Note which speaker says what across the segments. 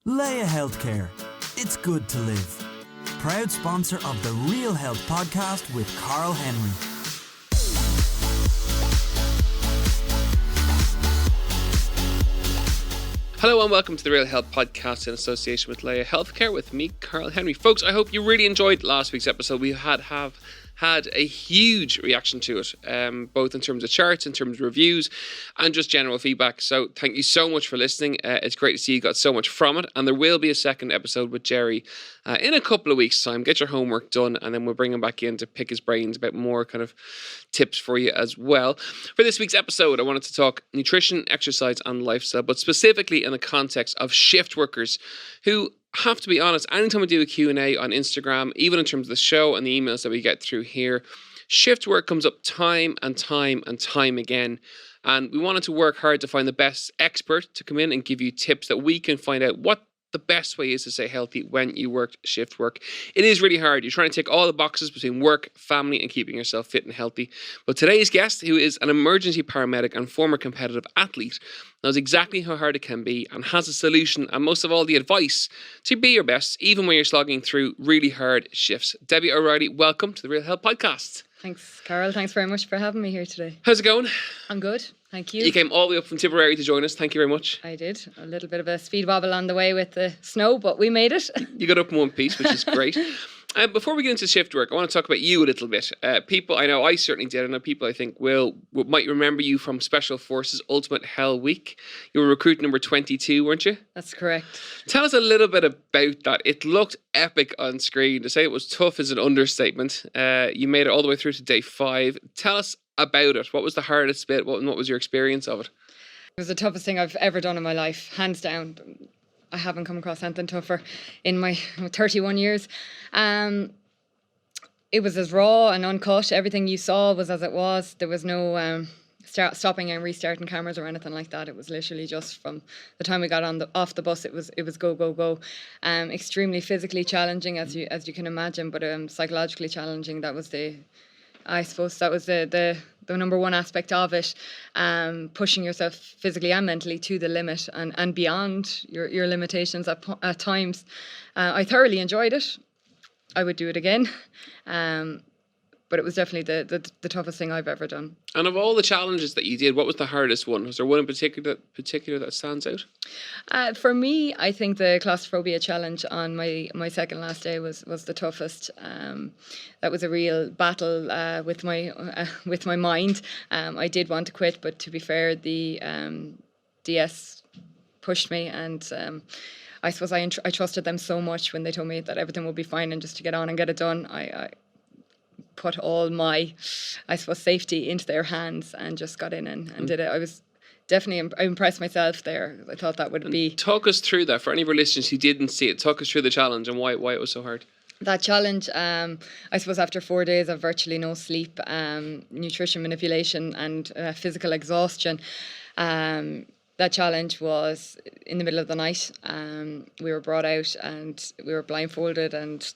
Speaker 1: Leia Healthcare. It's good to live. Proud sponsor of the Real Health podcast with Carl Henry.
Speaker 2: Hello and welcome to the Real Health Podcast in association with Leia Healthcare with me, Carl Henry. Folks, I hope you really enjoyed last week's episode. We have had a huge reaction to it, both in terms of charts, in terms of reviews, and just general feedback. So thank you so much for listening. It's great to see you got so much from it. And there will be a second episode with Jerry in a couple of weeks' time. Get your homework done, and then we'll bring him back in to pick his brains about more kind of tips for you as well. For this week's episode, I wanted to talk nutrition, exercise, and lifestyle, but specifically in the context of shift workers who, have to be honest, anytime we do a Q&A on Instagram, even in terms of the show and the emails that we get through here, shift work comes up time and time and time again. And we wanted to work hard to find the best expert to come in and give you tips that we can find out what the best way is to stay healthy when you work shift work. It is really hard. You're trying to tick all the boxes between work, family, and keeping yourself fit and healthy. But today's guest, who is an emergency paramedic and former competitive athlete, knows exactly how hard it can be and has a solution and most of all the advice to be your best, even when you're slogging through really hard shifts. Debbie O'Reilly, welcome to the Real Health Podcast.
Speaker 3: Thanks, Carol. Thanks very much for having me here today.
Speaker 2: How's it going?
Speaker 3: I'm good. Thank you.
Speaker 2: You came all the way up from Tipperary to join us. Thank you very much.
Speaker 3: I did. A little bit of a speed wobble on the way with the snow, but we made it.
Speaker 2: You got up in one piece, which is great. Before we get into shift work, I want to talk about you a little bit. People, I know I certainly did. I know people I think might remember you from Special Forces Ultimate Hell Week. You were recruit number 22, weren't you?
Speaker 3: That's correct.
Speaker 2: Tell us a little bit about that. It looked epic on screen. To say it was tough is an understatement. You made it all the way through to day 5. Tell us about it. What was the hardest bit? What was your experience of it?
Speaker 3: It was the toughest thing I've ever done in my life, hands down. I haven't come across anything tougher in my 31 years. It was as raw and uncut. Everything you saw was as it was. There was no stopping and restarting cameras or anything like that. It was literally just from the time we got off the bus, it was go, go, go. Extremely physically challenging, as you can imagine, but psychologically challenging. That was the number one aspect of it, pushing yourself physically and mentally to the limit and beyond your limitations at times. I thoroughly enjoyed it. I would do it again. But it was definitely the toughest thing I've ever done.
Speaker 2: And of all the challenges that you did, what was the hardest one? Was there one in particular that stands out?
Speaker 3: For me, I think the claustrophobia challenge on my second last day was the toughest. That was a real battle with my mind. I did want to quit, but to be fair, the DS pushed me, and I suppose I trusted them so much when they told me that everything would be fine and just to get on and get it done. I put all my, I suppose, safety into their hands and just got in and did it. I was definitely, I impressed myself there. I thought that would be...
Speaker 2: Talk us through that for any of our listeners who didn't see it. Talk us through the challenge and why it was so hard.
Speaker 3: That challenge, I suppose after 4 days of virtually no sleep, nutrition manipulation and physical exhaustion, that challenge was in the middle of the night. We were brought out and we were blindfolded and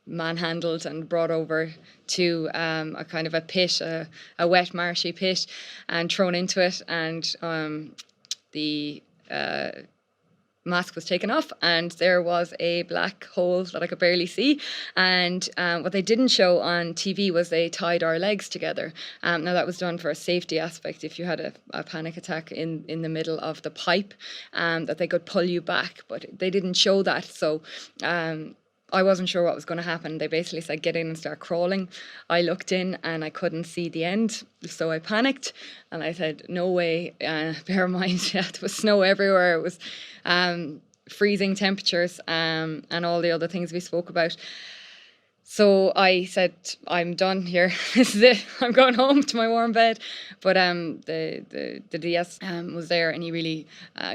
Speaker 3: manhandled and brought over to a kind of a pit, a wet marshy pit, and thrown into it, and the mask was taken off and there was a black hole that I could barely see, and what they didn't show on TV was they tied our legs together. Now that was done for a safety aspect. If you had a panic attack in the middle of the pipe, that they could pull you back, but they didn't show that. So I wasn't sure what was going to happen. They basically said, get in and start crawling. I looked in and I couldn't see the end. So I panicked and I said, no way. Bear in mind, there was snow everywhere. It was freezing temperatures and all the other things we spoke about. So I said, I'm done here. This is it. I'm going home to my warm bed. But the DS was there, and he really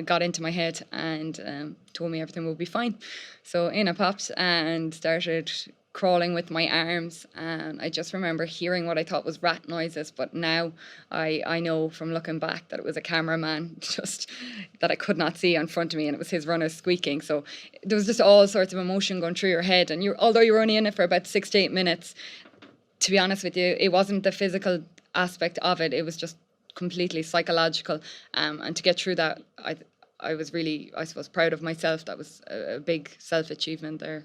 Speaker 3: got into my head and told me everything would be fine. So in I popped and started crawling with my arms, and I just remember hearing what I thought was rat noises, but now I know from looking back that it was a cameraman just that I could not see in front of me, and it was his runners squeaking. So there was just all sorts of emotion going through your head, and although you were only in it for about 6 to 8 minutes, to be honest with you, it wasn't the physical aspect of it, it was just completely psychological, and to get through that, I was really, I suppose, proud of myself. That was a big self-achievement there.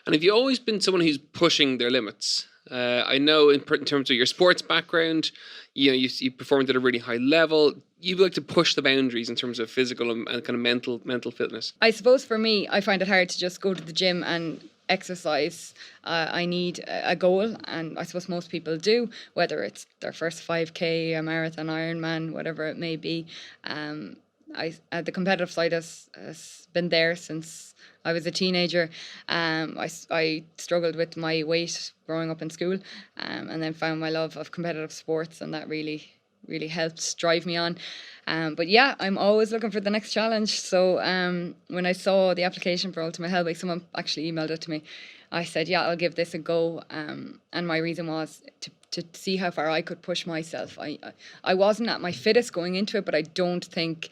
Speaker 2: And have you always been someone who's pushing their limits? I know in terms of your sports background, you performed at a really high level. You like to push the boundaries in terms of physical and kind of mental fitness.
Speaker 3: I suppose for me, I find it hard to just go to the gym and exercise. I need a goal, and I suppose most people do, whether it's their first 5K, a marathon, Ironman, whatever it may be. The competitive side has been there since I was a teenager. I struggled with my weight growing up in school, and then found my love of competitive sports, and that really helped drive me on. But yeah, I'm always looking for the next challenge. So when I saw the application for Ultimate Hellway, someone actually emailed it to me. I said, yeah, I'll give this a go. And my reason was to see how far I could push myself. I wasn't at my fittest going into it, but I don't think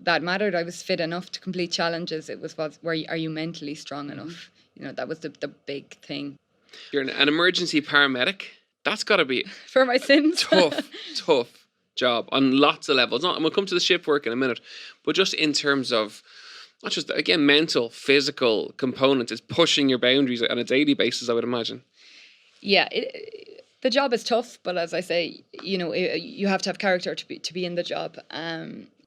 Speaker 3: that mattered. I was fit enough to complete challenges. It was are you mentally strong enough? That was the big thing.
Speaker 2: You're an emergency paramedic. That's got to be
Speaker 3: for my sins.
Speaker 2: tough job on lots of levels. And we'll come to the shift work in a minute, but just in terms of not just, again, mental, physical components, is pushing your boundaries on a daily basis, I would imagine.
Speaker 3: Yeah, the job is tough, but as I say, you have to have character to be in the job.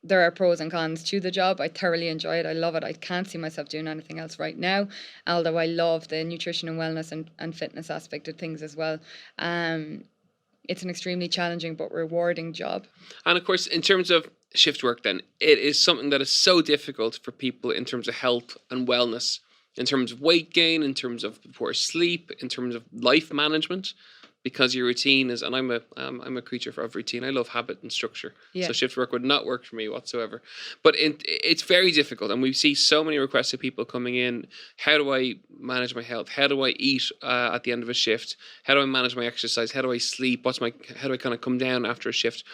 Speaker 3: There are pros and cons to the job. I thoroughly enjoy it. I love it. I can't see myself doing anything else right now, although I love the nutrition and wellness and fitness aspect of things as well. It's an extremely challenging but rewarding job. And
Speaker 2: of course, in terms of shift work then, it is something that is so difficult for people in terms of health and wellness, in terms of weight gain, in terms of poor sleep, in terms of life management, because your routine is, and I'm a creature of routine. I love habit and structure. Yeah. So shift work would not work for me whatsoever. But it's very difficult, and we see so many requests of people coming in. How do I manage my health? How do I eat at the end of a shift? How do I manage my exercise? How do I sleep? How do I kind of come down after a shift?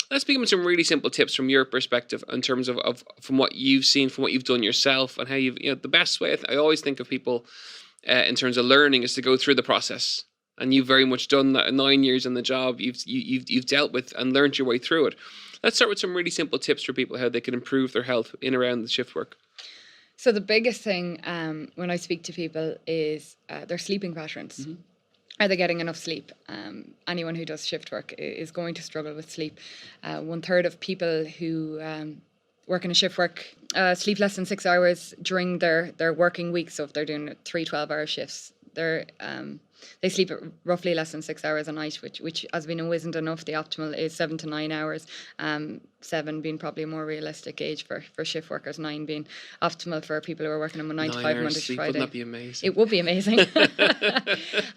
Speaker 2: Let's begin with some really simple tips from your perspective in terms of from what you've seen, from what you've done yourself, and how you've, the best way. I always think of people in terms of learning is to go through the process. And you've very much done that. 9 years in the job, you've dealt with and learned your way through it. Let's start with some really simple tips for people how they can improve their health in around the shift work.
Speaker 3: So the biggest thing when I speak to people is their sleeping patterns. Mm-hmm. Are they getting enough sleep? Anyone who does shift work is going to struggle with sleep. 1/3 of people who work in a shift work sleep less than 6 hours during their working week. So if they're doing 3 12-hour shifts, they sleep roughly less than 6 hours a night, which as we know isn't enough. The optimal is 7 to 9 hours, 7 being probably a more realistic age for shift workers, 9 being optimal for people who are working on a 9 to 5 Monday to Friday.
Speaker 2: Wouldn't that be amazing?
Speaker 3: It would be amazing.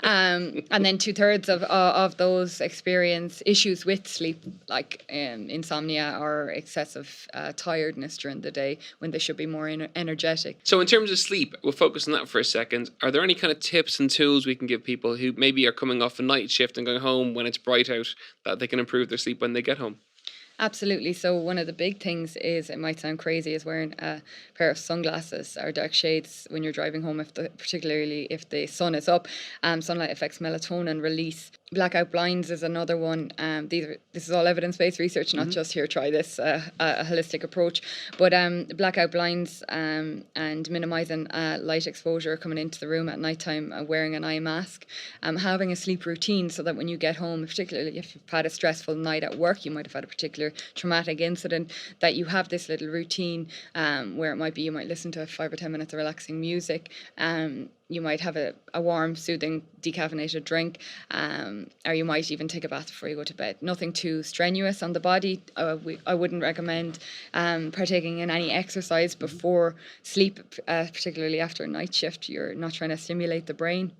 Speaker 3: And then 2/3 of those experience issues with sleep, like insomnia or excessive tiredness during the day when they should be more energetic.
Speaker 2: So in terms of sleep, we'll focus on that for a second. Are there any kind of tips and tools we can give people who maybe are coming off a night shift and going home when it's bright out, that they can improve their sleep when they get home?
Speaker 3: Absolutely. So one of the big things is, it might sound crazy, is wearing a pair of sunglasses or dark shades when you're driving home, particularly if the sun is up. Sunlight affects melatonin release. Blackout blinds is another one. This is all evidence-based research, not just here, try this, a holistic approach. But blackout blinds and minimising light exposure coming into the room at nighttime, wearing an eye mask, having a sleep routine so that when you get home, particularly if you've had a stressful night at work, you might have had a particular traumatic incident, that you have this little routine where it might be you might listen to 5 or 10 minutes of relaxing music. You might have a warm, soothing, decaffeinated drink, or you might even take a bath before you go to bed. Nothing too strenuous on the body. I wouldn't recommend partaking in any exercise before sleep, particularly after a night shift. You're not trying to stimulate the brain.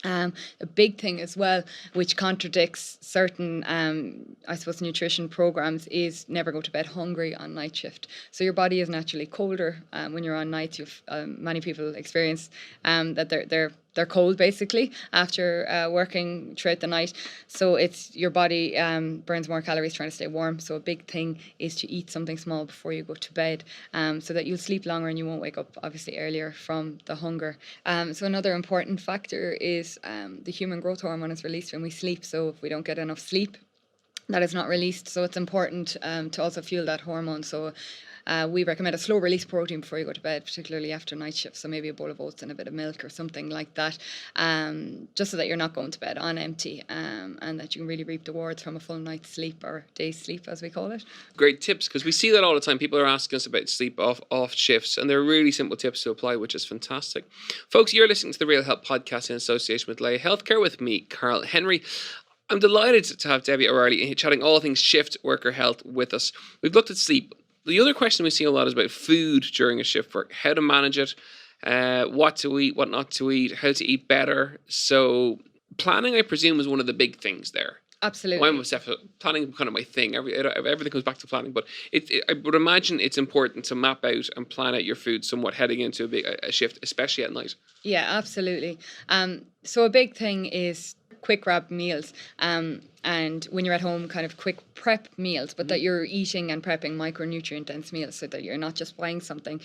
Speaker 3: A big thing as well, which contradicts certain, I suppose, nutrition programs, is never go to bed hungry on night shift. So your body is naturally colder when you're on night. Many people experience that they're cold basically after working throughout the night. So it's your body burns more calories trying to stay warm. So a big thing is to eat something small before you go to bed, so that you'll sleep longer and you won't wake up obviously earlier from the hunger. So another important factor is the human growth hormone is released when we sleep. So if we don't get enough sleep, that is not released. So it's important to also fuel that hormone. So we recommend a slow release protein before you go to bed, particularly after night shift. So maybe a bowl of oats and a bit of milk or something like that, just so that you're not going to bed on empty, and that you can really reap the rewards from a full night's sleep, or day's sleep as we call it.
Speaker 2: Great tips, because we see that all the time. People are asking us about sleep off shifts, and they're really simple tips to apply, which is fantastic. Folks, you're listening to the Real Health Podcast in association with Leia Healthcare with me, Carl Henry. I'm delighted to have Debbie O'Reilly chatting all things shift worker health with us. We've looked at sleep. The other question we see a lot is about food during a shift work, how to manage it, what to eat, what not to eat, how to eat better. So planning, I presume, is one of the big things there.
Speaker 3: Absolutely.
Speaker 2: Planning kind of my thing. Everything comes back to planning, but I would imagine it's important to map out and plan out your food somewhat heading into a shift, especially at night.
Speaker 3: Yeah, absolutely. So a big thing is quick grab meals, and when you're at home, kind of quick prep meals, but that you're eating and prepping micronutrient dense meals, so that you're not just buying something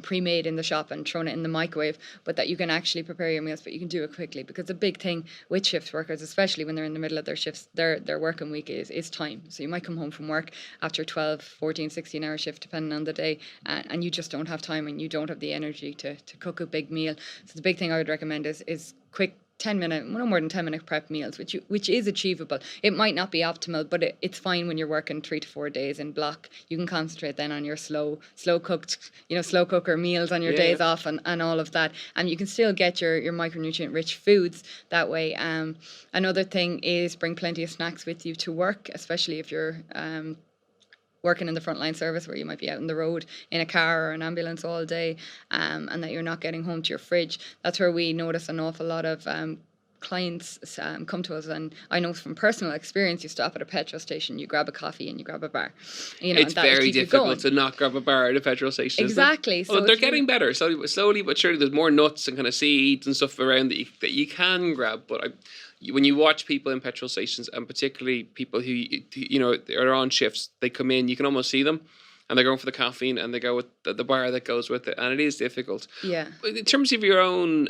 Speaker 3: pre-made in the shop and throwing it in the microwave, but that you can actually prepare your meals, but you can do it quickly. Because the big thing with shift workers, especially when they're in the middle of their shifts, their working week is time. So you might come home from work after 12, 14, 16 hour shift, depending on the day, and you just don't have time and you don't have the energy to cook a big meal. So the big thing I would recommend is quick 10-minute, no more than 10-minute prep meals, which is achievable. It might not be optimal, but it's fine when you're working 3 to 4 days in block. You can concentrate then on your slow cooker meals on your days off and all of that. And you can still get your micronutrient rich foods that way. Another thing is bring plenty of snacks with you to work, especially if you're working in the frontline service, where you might be out on the road in a car or an ambulance all day, and that you're not getting home to your fridge. That's where we notice an awful lot of clients come to us, and I know from personal experience, you stop at a petrol station, you grab a coffee and you grab a bar.
Speaker 2: It's very difficult to not grab a bar at a petrol station.
Speaker 3: Exactly.
Speaker 2: So they're getting better. So slowly but surely, there's more nuts and kind of seeds and stuff around that you can grab. But when you watch people in petrol stations, and particularly people who are on shifts, they come in, you can almost see them, and they're going for the caffeine, and they go with the bar that goes with it, and it is difficult.
Speaker 3: Yeah.
Speaker 2: In terms of your own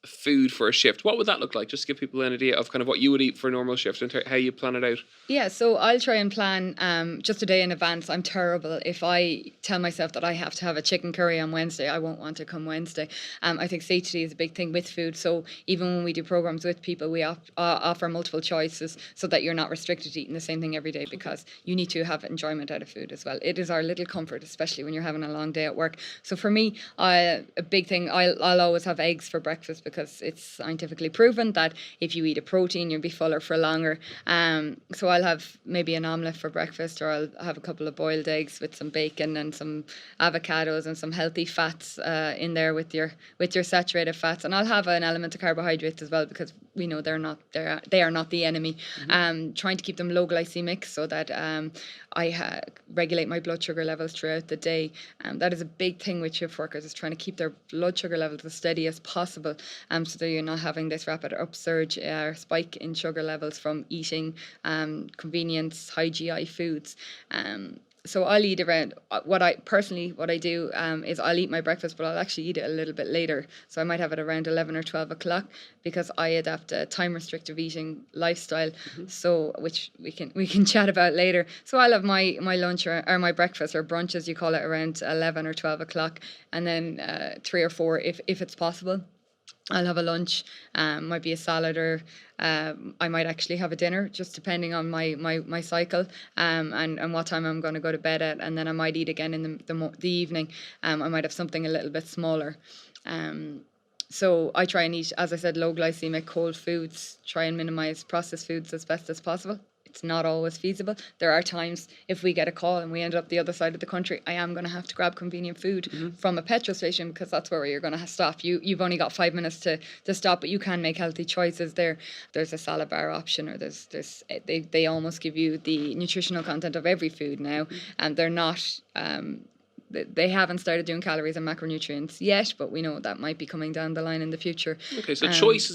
Speaker 2: food for a shift, what would that look like? Just to give people an idea of kind of what you would eat for a normal shift and how you plan it out.
Speaker 3: Yeah, so I'll try and plan just a day in advance. I'm terrible. If I tell myself that I have to have a chicken curry on Wednesday, I won't want to come Wednesday. I think satiety is a big thing with food. So even when we do programs with people, we offer multiple choices so that you're not restricted to eating the same thing every day, because you need to have enjoyment out of food as well. It is our little comfort, especially when you're having a long day at work. So for me, a big thing, I'll always have eggs for breakfast, because it's scientifically proven that if you eat a protein, you'll be fuller for longer. So I'll have maybe an omelette for breakfast, or I'll have a couple of boiled eggs with some bacon and some avocados and some healthy fats in there with your saturated fats. And I'll have an element of carbohydrates as well, because we know they are not the enemy. Trying to keep them low glycemic, so that I regulate my blood sugar levels throughout the day. That is a big thing with shift workers, is trying to keep their blood sugar levels as steady as possible, so that you're not having this rapid upsurge or spike in sugar levels from eating convenience, high GI foods. So I'll eat around, what I do is I'll eat my breakfast, but I'll actually eat it a little bit later. So I might have it around 11 or 12 o'clock, because I adapt a time restrictive eating lifestyle, so which we can chat about later. So I'll have my lunch or my breakfast, or brunch as you call it, around 11 or 12 o'clock, and then 3 or 4 if it's possible. I'll have a lunch, might be a salad, or I might actually have a dinner, just depending on my cycle, and what time I'm going to go to bed at, and then I might eat again in the evening. I might have something a little bit smaller. So I try and eat, as I said, low glycemic cold foods, try and minimise processed foods as best as possible. It's not always feasible. There are times, if we get a call and we end up the other side of the country, I am going to have to grab convenient food from a petrol station, because that's where you're going to stop. You've only got 5 minutes to stop, but you can make healthy choices there. There's a salad bar option, or they almost give you the nutritional content of every food now, and they're not. They haven't started doing calories and macronutrients yet, but we know that might be coming down the line in the future.
Speaker 2: Okay, so choice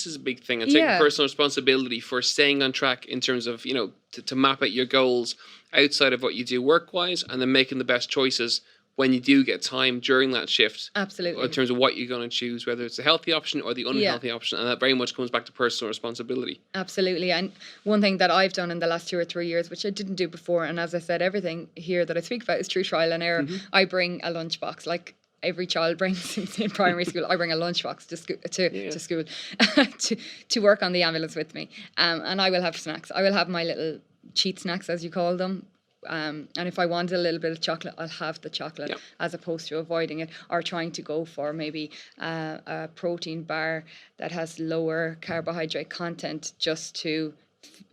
Speaker 2: is a big thing, and taking personal responsibility for staying on track in terms of, to map out your goals outside of what you do work-wise, and then making the best choices when you do get time during that shift.
Speaker 3: Absolutely.
Speaker 2: In terms of what you're going to choose, whether it's the healthy option or the unhealthy option. And that very much comes back to personal responsibility.
Speaker 3: Absolutely. And one thing that I've done in the last 2 or 3 years, which I didn't do before, and as I said, everything here that I speak about is through trial and error. I bring a lunchbox, like every child brings in primary school. I bring a lunchbox to school to work on the ambulance with me. And I will have snacks. I will have my little cheat snacks, as you call them. And if I wanted a little bit of chocolate, I'll have the chocolate as opposed to avoiding it or trying to go for maybe a protein bar that has lower carbohydrate content just to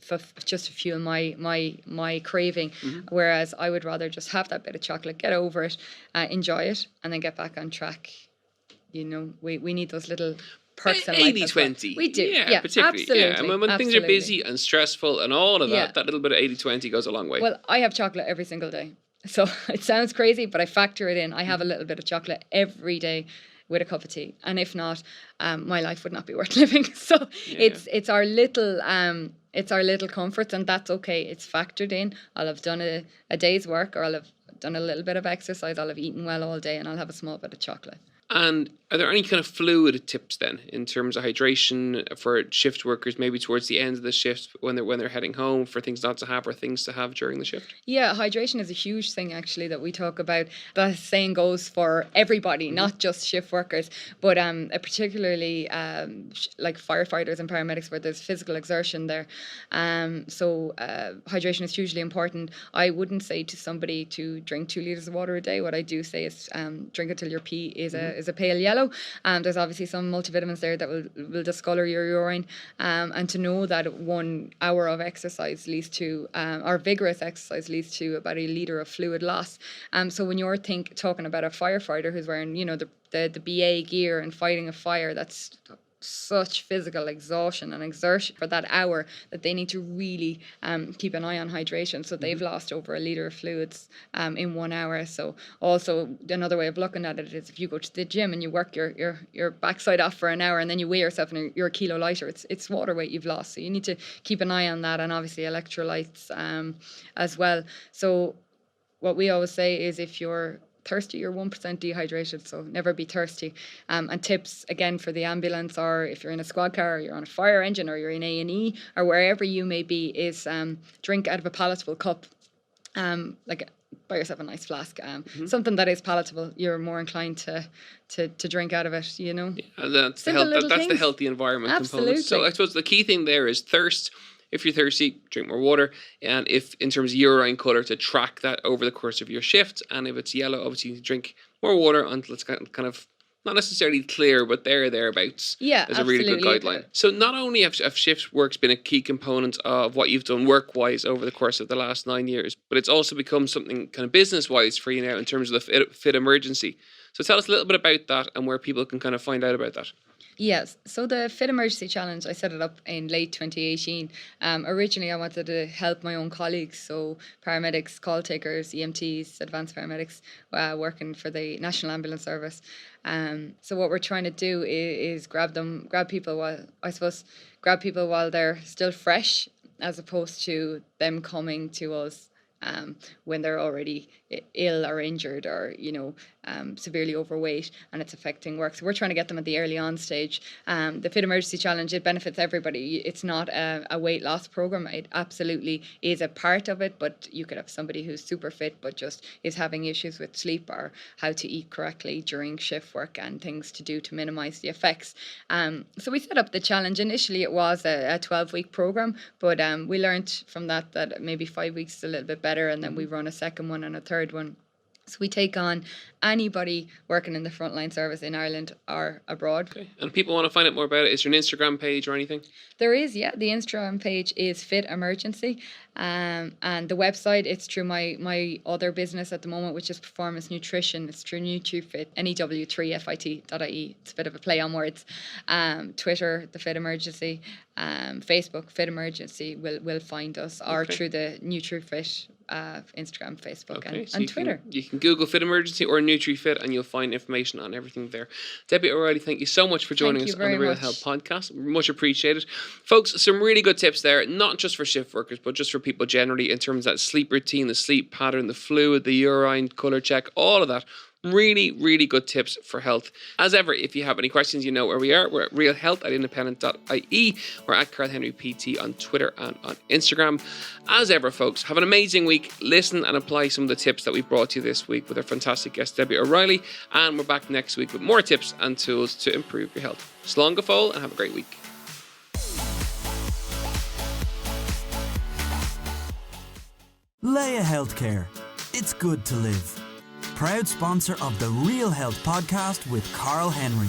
Speaker 3: fuel my craving. Whereas I would rather just have that bit of chocolate, get over it, enjoy it, and then get back on track. You know, we need those little perks in life.
Speaker 2: 80-20.
Speaker 3: We do.
Speaker 2: Yeah, particularly.
Speaker 3: Absolutely.
Speaker 2: Yeah. And when things are busy and stressful and all of that, that little bit of 80-20 goes a long way.
Speaker 3: Well, I have chocolate every single day. So it sounds crazy, but I factor it in. I have a little bit of chocolate every day with a cup of tea. And if not, my life would not be worth living. So it's our little comforts, and that's okay. It's factored in. I'll have done a day's work, or I'll have done a little bit of exercise. I'll have eaten well all day, and I'll have a small bit of chocolate.
Speaker 2: And are there any kind of fluid tips then in terms of hydration for shift workers, maybe towards the end of the shift when they're heading home, for things not to have or things to have during the shift?
Speaker 3: Yeah, hydration is a huge thing actually that we talk about. The saying goes for everybody, not just shift workers, but particularly like firefighters and paramedics where there's physical exertion there. So hydration is hugely important. I wouldn't say to somebody to drink 2 litres of water a day. What I do say is drink until your pee is a pale yellow. There's obviously some multivitamins there that will discolour your urine. And to know that 1 hour of exercise leads to, or vigorous exercise leads to about a litre of fluid loss. So when you're talking about a firefighter who's wearing, the BA gear and fighting a fire, that's such physical exhaustion and exertion for that hour that they need to really keep an eye on hydration. So they've lost over a litre of fluids in 1 hour. So also another way of looking at it is if you go to the gym and you work your backside off for an hour and then you weigh yourself and you're a kilo lighter, it's water weight you've lost. So you need to keep an eye on that, and obviously electrolytes as well. So what we always say is if you're thirsty, you're 1% dehydrated, so never be thirsty. And tips again for the ambulance, or if you're in a squad car, or you're on a fire engine, or you're in A&E, or wherever you may be, is drink out of a palatable cup. Like buy yourself a nice flask, something that is palatable. You're more inclined to drink out of it. Yeah,
Speaker 2: and that's the healthy environment component. So I suppose the key thing there is thirst. If you're thirsty, drink more water. And if in terms of urine colour, to track that over the course of your shift. And if it's yellow, obviously you drink more water until it's kind of not necessarily clear, but thereabouts.
Speaker 3: Yeah,
Speaker 2: is a really good guideline. So not only have shift work's been a key component of what you've done work-wise over the course of the last 9 years, but it's also become something kind of business-wise for you now in terms of the fit emergency. So tell us a little bit about that and where people can kind of find out about that.
Speaker 3: Yes, so the Fit Emergency Challenge, I set it up in late 2018. Originally, I wanted to help my own colleagues, so paramedics, call takers, EMTs, advanced paramedics working for the National Ambulance Service. So what we're trying to do is grab people while they're still fresh, as opposed to them coming to us when they're already ill or injured or severely overweight and it's affecting work. So we're trying to get them at the early on stage. The Fit Emergency Challenge, it benefits everybody. It's not a weight loss program. It absolutely is a part of it, but you could have somebody who's super fit but just is having issues with sleep or how to eat correctly during shift work and things to do to minimize the effects. So we set up the challenge. Initially it was a 12-week program, but we learned from that maybe 5 weeks is a little bit better, and then we run a second one and a third one. So we take on anybody working in the frontline service in Ireland or abroad.
Speaker 2: Okay. And people want to find out more about it. Is there an Instagram page or anything?
Speaker 3: There is, yeah. The Instagram page is Fit Emergency. And the website, it's through my other business at the moment, which is Performance Nutrition. It's through NutriFit, NEW3FIT.ie. It's a bit of a play on words. Twitter, the Fit Emergency. Facebook, Fit Emergency will find us, or through the NutriFit Instagram, Facebook,
Speaker 2: Okay, so
Speaker 3: and Twitter.
Speaker 2: You can Google Fit Emergency or NutriFit and you'll find information on everything there. Debbie O'Reilly, thank you so much for joining us on the Real Health Podcast. Much appreciated. Folks, some really good tips there, not just for shift workers, but just for people generally in terms of that sleep routine, the sleep pattern, the fluid, the urine, colour check, all of that. Really, really good tips for health. As ever, if you have any questions, you know where we are. We're at realhealth@independent.ie. We're at Carl Henry PT on Twitter and on Instagram. As ever, folks, have an amazing week. Listen and apply some of the tips that we brought you this week with our fantastic guest, Debbie O'Reilly. And we're back next week with more tips and tools to improve your health. Slán go fóill and have a great week.
Speaker 1: Leia Healthcare. It's good to live. Proud sponsor of the Real Health Podcast with Carl Henry.